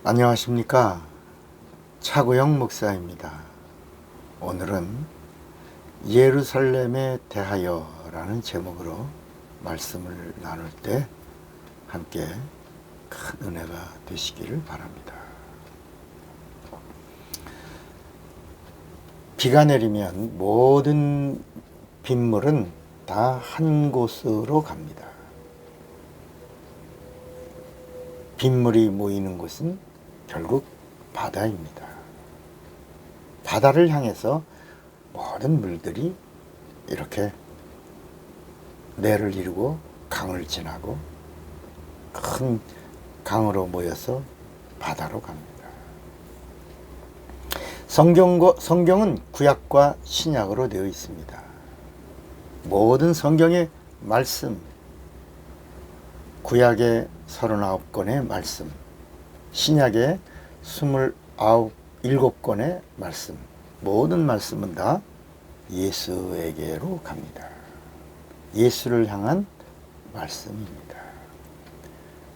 안녕하십니까. 차구영 목사입니다. 오늘은 예루살렘에 대하여 라는 제목으로 말씀을 나눌 때 함께 큰 은혜가 되시기를 바랍니다. 비가 내리면 모든 빗물은 다 한 곳으로 갑니다. 빗물이 모이는 곳은 결국 바다입니다. 바다를 향해서 모든 물들이 이렇게 내를 이루고 강을 지나고 큰 강으로 모여서 바다로 갑니다. 성경은 구약과 신약으로 되어 있습니다. 모든 성경의 말씀, 구약의 39권의 말씀, 신약의 27권의 말씀, 모든 말씀은 다 예수에게로 갑니다. 예수를 향한 말씀입니다.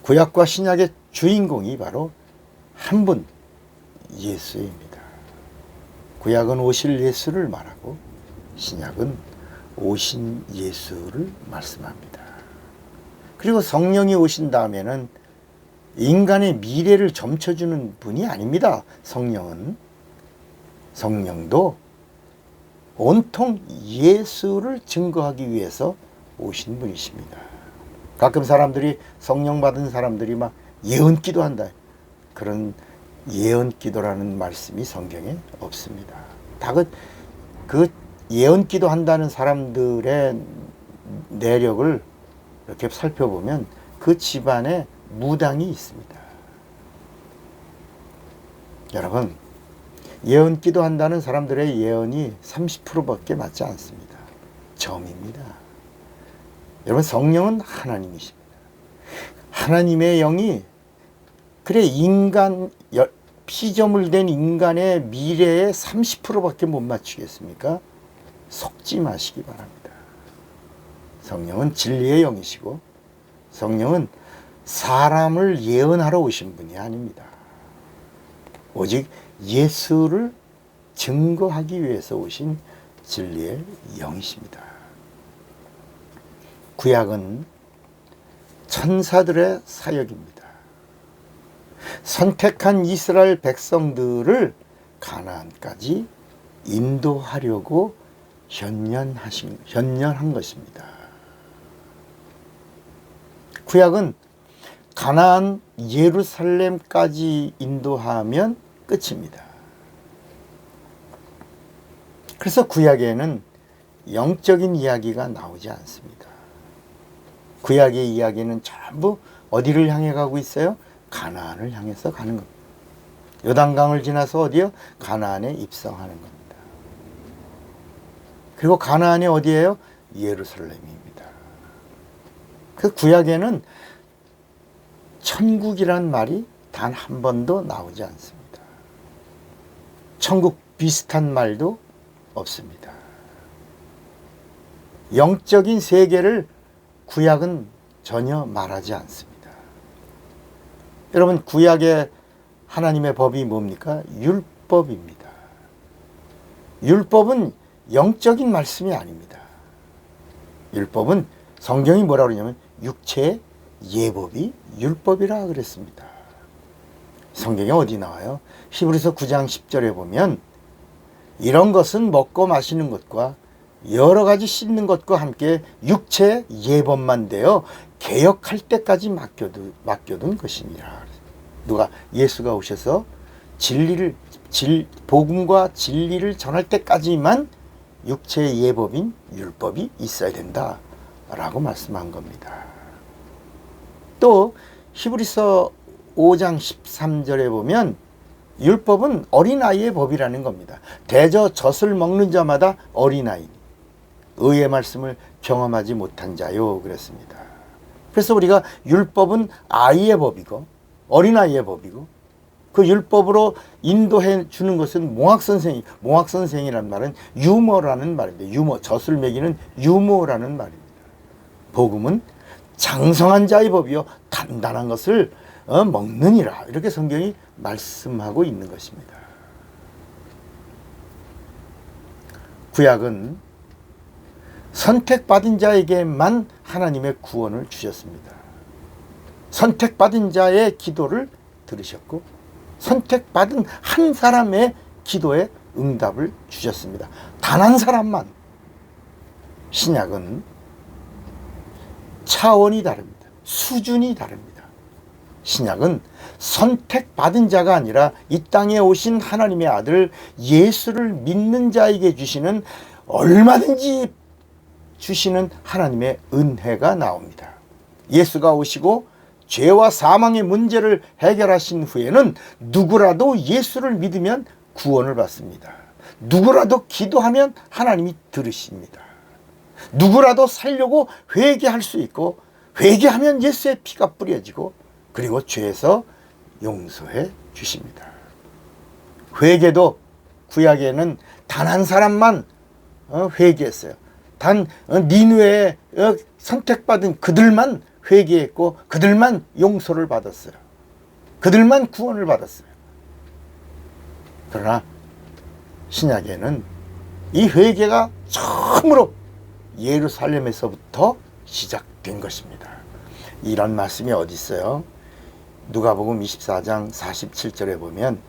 구약과 신약의 주인공이 바로 한 분, 예수입니다. 구약은 오실 예수를 말하고 신약은 오신 예수를 말씀합니다. 그리고 성령이 오신 다음에는 인간의 미래를 점쳐주는 분이 아닙니다. 성령도 온통 예수를 증거하기 위해서 오신 분이십니다. 가끔 사람들이 성령 받은 사람들이 막 예언기도 한다. 그런 예언기도라는 말씀이 성경에 없습니다. 다 그 예언기도 한다는 사람들의 내력을 이렇게 살펴보면 그 집안에 무당이 있습니다. 여러분, 예언기도 한다는 사람들의 예언이 30%밖에 맞지 않습니다. 점입니다. 여러분, 성령은 하나님이십니다. 하나님의 영이 피조물 된 인간의 미래에 30%밖에 못 맞추겠습니까? 속지 마시기 바랍니다. 성령은 진리의 영이시고 성령은 사람을 예언하러 오신 분이 아닙니다. 오직 예수를 증거하기 위해서 오신 진리의 영이십니다. 구약은 천사들의 사역입니다. 선택한 이스라엘 백성들을 가나안까지 인도하려고 현년한 것입니다. 구약은 가나안 예루살렘까지 인도하면 끝입니다. 그래서 구약에는 영적인 이야기가 나오지 않습니다. 구약의 이야기는 전부 어디를 향해 가고 있어요? 가나안을 향해서 가는 겁니다. 요단강을 지나서 어디요? 가나안에 입성하는 겁니다. 그리고 가나안이 어디예요? 예루살렘입니다. 그 구약에는 천국이란 말이 단 한 번도 나오지 않습니다. 천국 비슷한 말도 없습니다. 영적인 세계를 구약은 전혀 말하지 않습니다. 여러분, 구약의 하나님의 법이 뭡니까? 율법입니다. 율법은 영적인 말씀이 아닙니다. 율법은 성경이 뭐라고 그러냐면 육체의 예법이 율법이라 그랬습니다. 성경에 어디 나와요? 히브리서 9장 10절에 보면 이런 것은 먹고 마시는 것과 여러 가지 씻는 것과 함께 육체의 예법만 되어 개혁할 때까지 맡겨둔 것이니라. 누가? 예수가 오셔서 복음과 진리를 전할 때까지만 육체의 예법인 율법이 있어야 된다라고 말씀한 겁니다. 또 히브리서 5장 13절에 보면 율법은 어린아이의 법이라는 겁니다. 대저 젖을 먹는 자마다 어린아이, 의의 말씀을 경험하지 못한 자요 그랬습니다. 그래서 우리가 율법은 아이의 법이고 어린아이의 법이고 그 율법으로 인도해 주는 것은 몽학선생이라는 말은 유머라는 말입니다. 젖을 먹이는 유머라는 말입니다. 복음은 장성한 자의 법이요 단단한 것을 먹느니라. 이렇게 성경이 말씀하고 있는 것입니다. 구약은 선택받은 자에게만 하나님의 구원을 주셨습니다. 선택받은 자의 기도를 들으셨고 선택받은 한 사람의 기도에 응답을 주셨습니다. 단 한 사람만. 신약은 차원이 다릅니다. 수준이 다릅니다. 신약은 선택받은 자가 아니라 이 땅에 오신 하나님의 아들 예수를 믿는 자에게 주시는 얼마든지 주시는 하나님의 은혜가 나옵니다. 예수가 오시고 죄와 사망의 문제를 해결하신 후에는 누구라도 예수를 믿으면 구원을 받습니다. 누구라도 기도하면 하나님이 들으십니다. 누구라도 살려고 회개할 수 있고 회개하면 예수의 피가 뿌려지고 그리고 죄에서 용서해 주십니다. 회개도 구약에는 단 한 사람만 회개했어요. 단 니느웨에 선택받은 그들만 회개했고 그들만 용서를 받았어요. 그들만 구원을 받았어요. 그러나 신약에는 이 회개가 처음으로 예루살렘에서부터 시작된 것입니다. 이런 말씀이 어디 있어요? 누가복음 24장 47절에 보면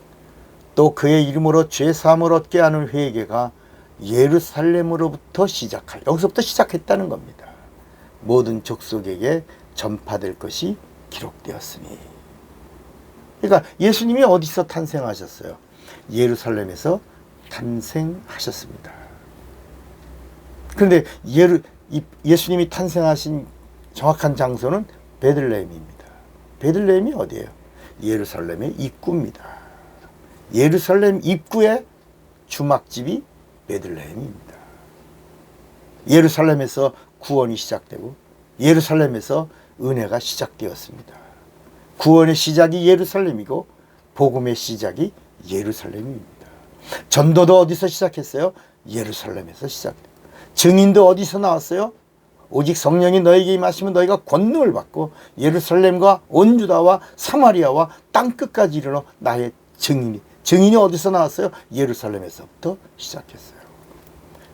또 그의 이름으로 죄사함을 얻게 하는 회개가 예루살렘으로부터 시작할, 여기서부터 시작했다는 겁니다. 모든 족속에게 전파될 것이 기록되었으니. 그러니까 예수님이 어디서 탄생하셨어요? 예루살렘에서 탄생하셨습니다. 그런데 예수님이 탄생하신 정확한 장소는 베들레헴입니다. 베들레헴이 어디예요? 예루살렘의 입구입니다. 예루살렘 입구에 주막집이 베들레헴입니다. 예루살렘에서 구원이 시작되고 예루살렘에서 은혜가 시작되었습니다. 구원의 시작이 예루살렘이고 복음의 시작이 예루살렘입니다. 전도도 어디서 시작했어요? 예루살렘에서 시작돼요. 증인도 어디서 나왔어요? 오직 성령이 너에게 임하시면 너희가 권능을 받고 예루살렘과 온 유다와 사마리아와 땅끝까지 이르러 나의 증인이. 증인이 어디서 나왔어요? 예루살렘에서부터 시작했어요.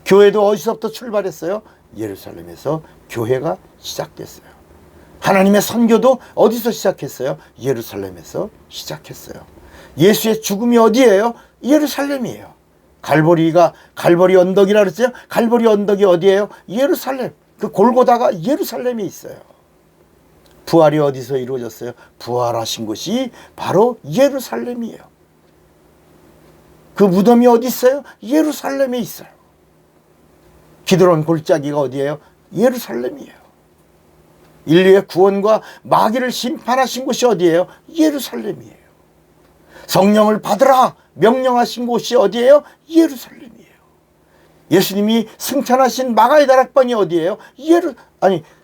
교회도 어디서부터 출발했어요? 예루살렘에서 교회가 시작됐어요. 하나님의 선교도 어디서 시작했어요? 예루살렘에서 시작했어요. 예수의 죽음이 어디예요? 예루살렘이에요. 갈보리 언덕이라 그랬죠? 갈보리 언덕이 어디예요? 예루살렘. 그 골고다가 예루살렘에 있어요. 부활이 어디서 이루어졌어요? 부활하신 곳이 바로 예루살렘이에요. 그 무덤이 어디 있어요? 예루살렘에 있어요. 기드론 골짜기가 어디예요? 예루살렘이에요. 인류의 구원과 마귀를 심판하신 곳이 어디예요? 예루살렘이에요. 성령을 받으라 명령하신 곳이 어디예요? 예루살렘이에요. 예수님이 승천하신 마가의 다락방이 어디예요?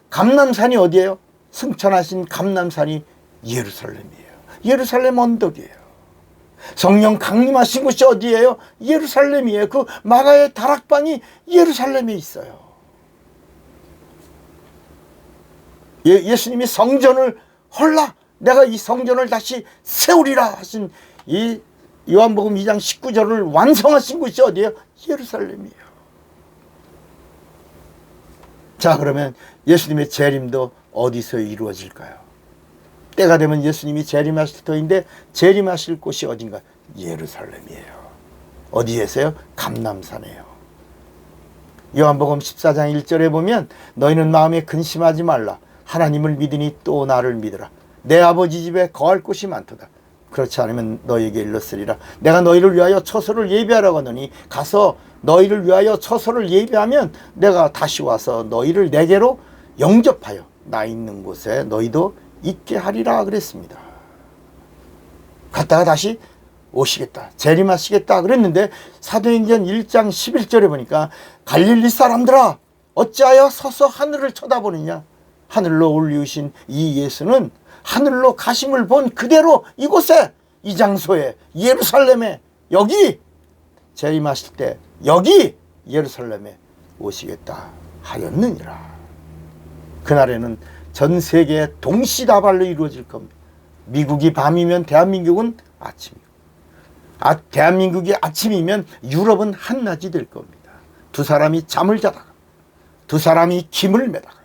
감람산이 어디예요? 승천하신 감람산이 예루살렘이에요. 예루살렘 언덕이에요. 성령 강림하신 곳이 어디예요? 예루살렘이에요. 그 마가의 다락방이 예루살렘에 있어요. 예수님이 성전을 헐라 내가 이 성전을 다시 세우리라 하신 이 요한복음 2장 19절을 완성하신 곳이 어디예요? 예루살렘이에요. 자, 그러면 예수님의 재림도 어디서 이루어질까요? 때가 되면 예수님이 재림하실 터인데 재림하실 곳이 어딘가? 예루살렘이에요. 어디에서요? 감람산이에요. 요한복음 14장 1절에 보면 너희는 마음에 근심하지 말라. 하나님을 믿으니 또 나를 믿으라. 내 아버지 집에 거할 곳이 많도다. 그렇지 않으면 너희에게 일렀으리라. 내가 너희를 위하여 처소를 예비하라고 하더니 가서 너희를 위하여 처소를 예비하면 내가 다시 와서 너희를 내게로 영접하여 나 있는 곳에 너희도 있게 하리라 그랬습니다. 갔다가 다시 오시겠다, 재림하시겠다 그랬는데 사도행전 1장 11절에 보니까 갈릴리 사람들아 어찌하여 서서 하늘을 쳐다보느냐. 하늘로 올리우신 이 예수는 하늘로 가심을 본 그대로 이곳에, 이 장소에, 예루살렘에, 여기 재림하실 때 여기 예루살렘에 오시겠다 하였느니라. 그날에는 전 세계에 동시다발로 이루어질 겁니다. 미국이 밤이면 대한민국은 아침이고, 대한민국이 아침이면 유럽은 한낮이 될 겁니다. 두 사람이 잠을 자다가, 두 사람이 김을 매다가,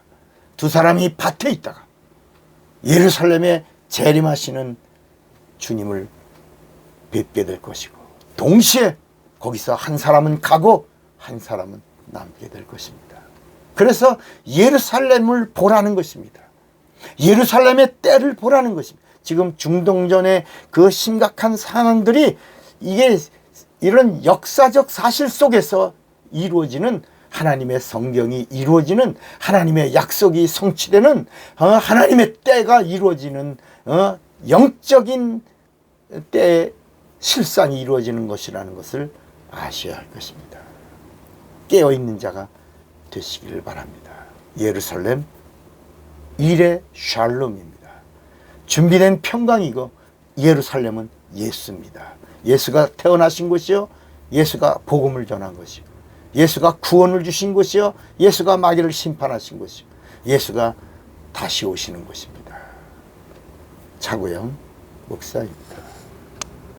두 사람이 밭에 있다가 예루살렘에 재림하시는 주님을 뵙게 될 것이고, 동시에 거기서 한 사람은 가고 한 사람은 남게 될 것입니다. 그래서 예루살렘을 보라는 것입니다. 예루살렘의 때를 보라는 것입니다. 지금 중동전의 그 심각한 상황들이 이게 이런 역사적 사실 속에서 이루어지는, 하나님의 성경이 이루어지는, 하나님의 약속이 성취되는, 하나님의 때가 이루어지는 영적인 때의 실상이 이루어지는 것이라는 것을 아셔야 할 것입니다. 깨어있는 자가 되시기를 바랍니다. 예루살렘 일의 샬롬입니다. 준비된 평강이고 예루살렘은 예수입니다. 예수가 태어나신 곳이요, 예수가 복음을 전한 것이요, 예수가 구원을 주신 곳이요, 예수가 마귀를 심판하신 곳이요, 예수가 다시 오시는 곳입니다. 차구영 목사입니다.